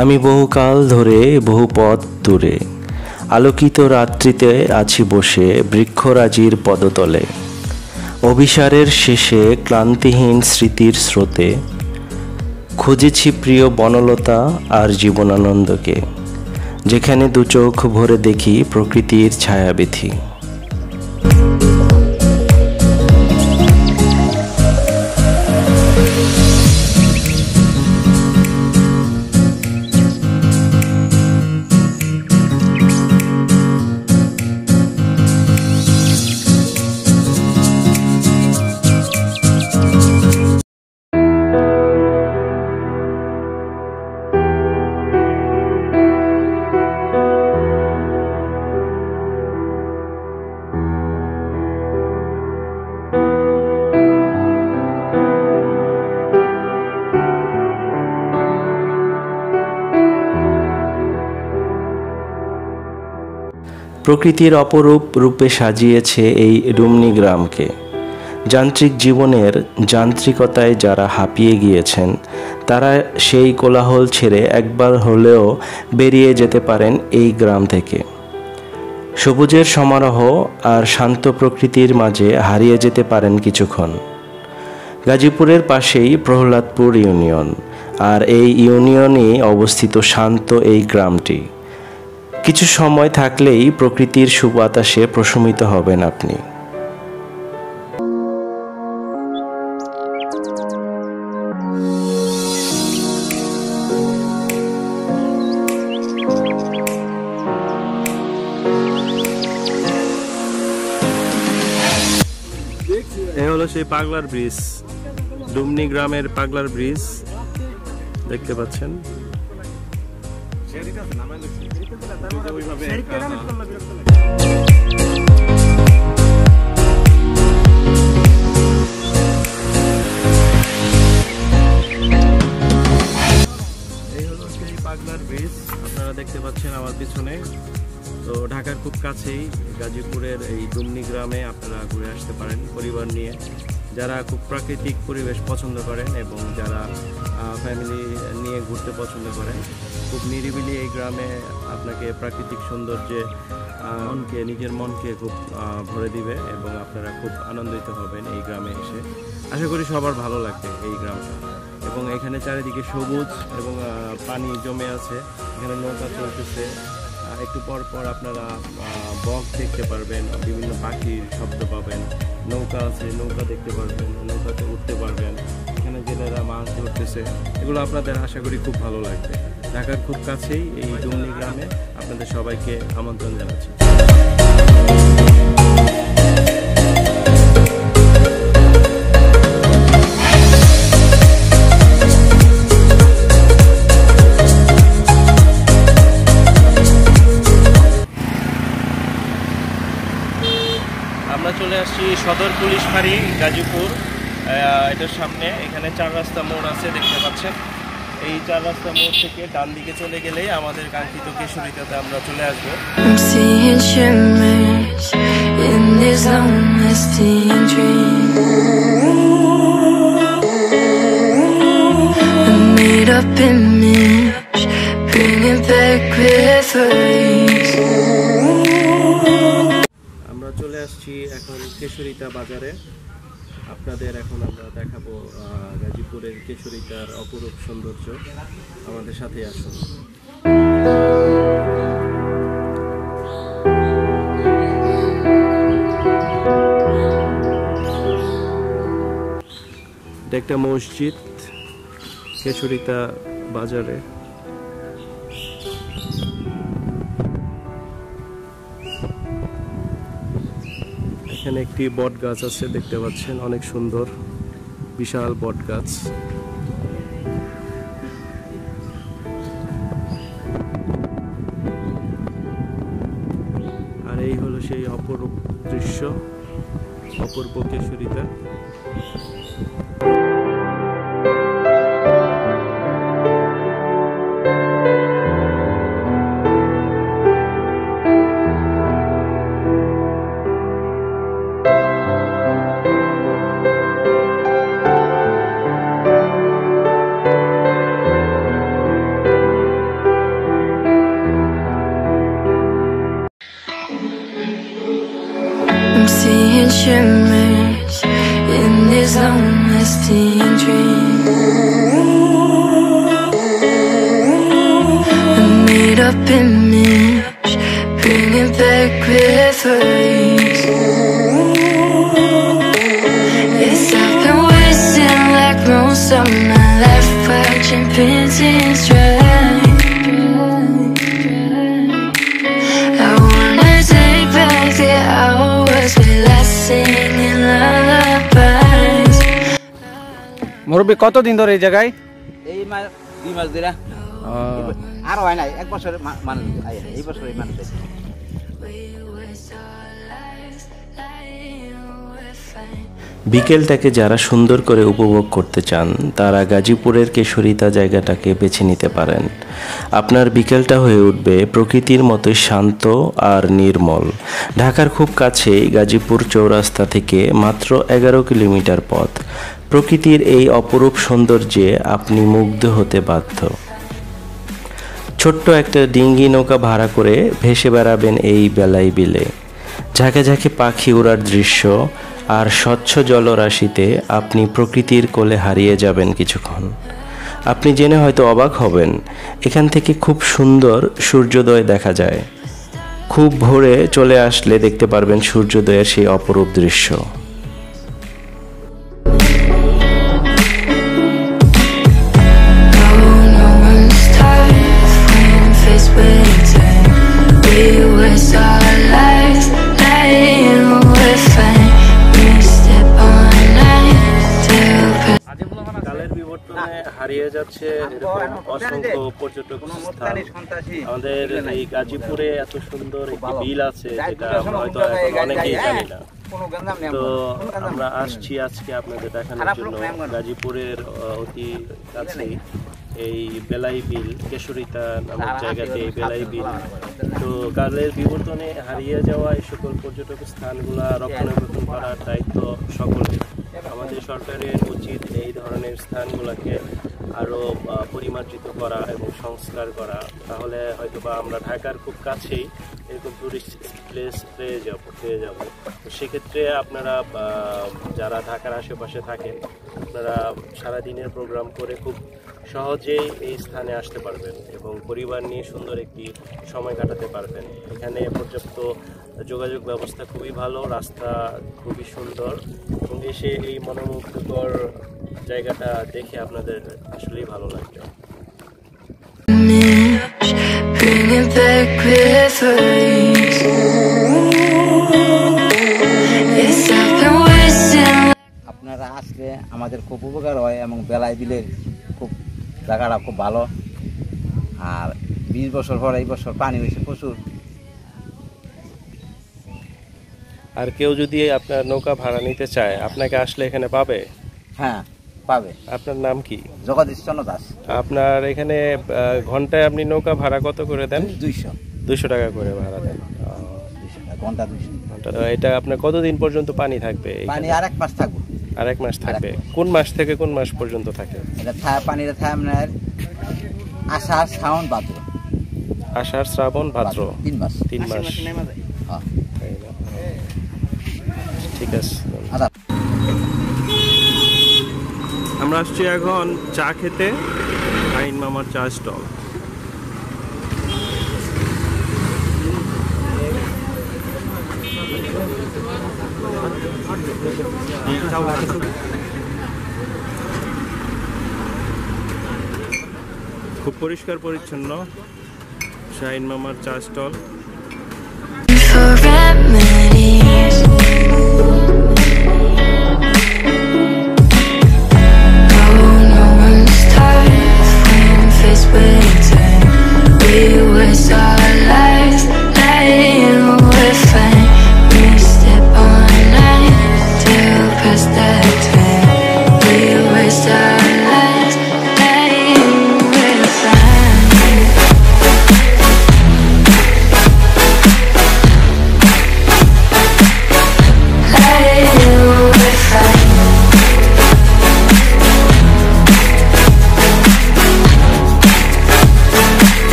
আমি বহুকাল ধরে বহু পথ দূরে আলোকিত রাত্রিতে আছি বসে বৃক্ষরাজির পদতলে। অভিসারের শেষে ক্লান্তিহীন স্মৃতির স্রোতে খুঁজেছি প্রিয় বনলতা আর জীবনানন্দকে, যেখানে দু চোখ ভরে দেখি প্রকৃতির ছায়াবিথি। প্রকৃতির অপরূপ রূপে সাজিয়েছে এই রুমনি গ্রামকে। যান্ত্রিক জীবনের যান্ত্রিকতায় যারা হাঁপিয়ে গিয়েছেন, তারা সেই কোলাহল ছেড়ে একবার হলেও বেরিয়ে যেতে পারেন এই গ্রাম থেকে। সবুজের সমারোহ আর শান্ত প্রকৃতির মাঝে হারিয়ে যেতে পারেন কিছুক্ষণ। গাজীপুরের পাশেই প্রহ্লাদপুর ইউনিয়ন, আর এই ইউনিয়নে অবস্থিত শান্ত এই গ্রামটি। কিছু সময় থাকলেই প্রকৃতির সুবাতাসে প্রশমিত হবেন আপনি। এ হলো সেই পাগলার ব্রিজ, ডুমনি গ্রামের পাগলার ব্রিজ দেখতে পাচ্ছেন। পাগলার ব্রিজ আপনারা দেখতে পাচ্ছেন আমার পিছনে। তো ঢাকার খুব কাছেই গাজীপুরের এই ডুমনি গ্রামে আপনারা ঘুরে আসতে পারেন পরিবার নিয়ে, যারা খুব প্রাকৃতিক পরিবেশ পছন্দ করেন এবং যারা ফ্যামিলি নিয়ে ঘুরতে পছন্দ করেন। খুব নিরিবিলি এই গ্রামে আপনাকে প্রাকৃতিক সৌন্দর্যে নিজের মনকে খুব ভরে দিবে এবং আপনারা খুব আনন্দিত হবেন এই গ্রামে এসে। আশা করি সবার ভালো লাগবে এই গ্রামটা। এবং এখানে চারিদিকে সবুজ এবং পানি জমে আছে, এখানে নৌকা চলতেছে। একটু পর পর আপনারা বক দেখতে পারবেন, বিভিন্ন পাখির শব্দ পাবেন, নৌকা আছে নৌকা দেখতে পারবেন, নৌকাতে উঠতে পারবেন। এখানে জেলেরা মাছ ধরতেছে, এগুলো আপনাদের আশা করি খুব ভালো লাগবে। ঢাকার খুব কাছেই এই ডুমনি গ্রামে আপনাদের সবাইকে আমন্ত্রণ জানাচ্ছি। আমরা চলে আসছি সদর পুলিশ ফাঁড়ি গাজীপুর, এটার সামনে। এখানে 4 রাস্তা মোড় আছে দেখতে পাচ্ছেন। এই 4 রাস্তা মোড় থেকে ডান দিকে চলে গেলেই আমাদের কাঙ্ক্ষিত কেশরীতাতে আমরা চলে আসবো। আমরা চলে আসছি এখন কেশরীতা বাজারে। আপনাদের এখন আমরা দেখাবো গাজীপুরের কেশরীতার অপরূপ সৌন্দর্য। আমাদের সাথে আসুন। এটা একটা মসজিদ কেশরীতা বাজারে। এখানে একটি বট গাছ আছে দেখতে পাচ্ছেন, অনেক সুন্দর বিশাল বট গাছ। আর এই হলো সেই অপরূপ দৃশ্য, অপূর্ব কেশরীতা। I'm seeing shimmers in this long-lasting dream. A made-up image, bringing back memories. Yes, I've been wasting like most of my life, watching paintings dry. I wanna take back the hours we last singing lullabies. মুরব্বী কতদিন ধরে এই জায়গায়? এই মাস 2 মাস ধরে আর হয় না, 1 বছর মানুষ এই বছরই মানুষ। বিকেলটাকে যারা সুন্দর করে উপভোগ করতে চান তারা গাজীপুরের কেশরিতা জায়গাটাকে বেছে নিতে পারেন। আপনার বিকেলটা হয়ে উঠবে প্রকৃতির মতোই শান্ত আর নির্মল। ঢাকার খুব কাছেই গাজীপুর চৌরাস্তা থেকে মাত্র 11 কিলোমিটার পথ। প্রকৃতির এই অপরূপ সৌন্দর্যে আপনি মুগ্ধ হতে বাধ্য। ছোট্ট একটা ডিঙ্গি নৌকা ভাড়া করে ভেসে বেড়াবেন এই বেলাই বিলে। ঝাঁকে ঝাঁকে পাখি উড়ার দৃশ্য আর স্বচ্ছ জলরাশিতে আপনি প্রকৃতির কোলে হারিয়ে যাবেন কিছুক্ষণ। আপনি জেনে হয়তো অবাক হবেন, এখান থেকে খুব সুন্দর সূর্যোদয় দেখা যায়। খুব ভোরে চলে আসলে দেখতে পারবেন সূর্যোদয়ের সেই অপরূপ দৃশ্য। কালের বিবর্তনে হারিয়ে যাচ্ছে এরকম অসংখ্য পর্যটক স্থান। আমাদের এই গাজীপুরে এত সুন্দর একটি বিল আছে যেটা আমরা হয়তো এখন অনেকেই জানি না। তো আমরা আসছি আজকে আপনাদের দেখানোর জন্য গাজীপুরের অতি কাছেই এই বেলাই বিল, কেশরিতা নামক জায়গাতে এই বেলাই বিল। তো কালের বিবর্তনে হারিয়ে যাওয়া এই সকল পর্যটক স্থানগুলো রক্ষণাবেক্ষণ করার দায়িত্ব সকলের। আমাদের সরকারের উচিত এই ধরনের স্থানগুলোকে আরও পরিমার্জিত করা এবং সংস্কার করা। তাহলে হয়তোবা আমরা ঢাকার খুব কাছেই এরকম টুরিস্ট প্লেস পেয়ে যাব। তো সেক্ষেত্রে আপনারা যারা ঢাকার আশেপাশে থাকেন, আপনারা সারাদিনের প্রোগ্রাম করে খুব সহজেই এই স্থানে আসতে পারবেন এবং পরিবার নিয়ে সুন্দর একটি সময় কাটাতে পারবেন। এখানে পর্যাপ্ত যোগাযোগ ব্যবস্থা খুবই ভালো, রাস্তা খুবই সুন্দর এবং এসে এই মনোমুগ্ধকর জায়গাটা দেখে আপনাদের আসলেই ভালো লাগবে। আপনারা আসলে আমাদের খুব উপকার হয় এবং বেলাই বিলের খুব জায়গাটা খুব ভালো। আর 20 বছর পর এই বছর পানি হয়েছে প্রচুর। আর কেউ যদি আপনার নৌকা ভাড়া নিতে চায় আপনাকে আসলে এখানে পাবে? হ্যাঁ পাবে। আপনার নাম কি? জগদীশচন্দ্র দাস। আপনার এখানে ঘন্টায় আপনি নৌকা ভাড়া কত করে দেন? 200 টাকা করে ভাড়া দেন। ঘন্টা 200। এটা আপনার কতদিন পর্যন্ত পানি থাকবে? পানি আর 1 মাস থাকবে। আর 1 মাস থাকবে। কোন মাস থেকে কোন মাস পর্যন্ত থাকে? এটা পানিটা থাকে আপনার আষাঢ় শ্রাবণ ভাদ্র। আষাঢ় শ্রাবণ ভাদ্র 3 মাস। 3 মাস। হ্যাঁ ঠিক আছে। আমরা আসছি এখন চা খেতে শাহিন মামার চা স্টল। খুব পরিষ্কার পরিচ্ছন্ন শাহিন মামার চা স্টল।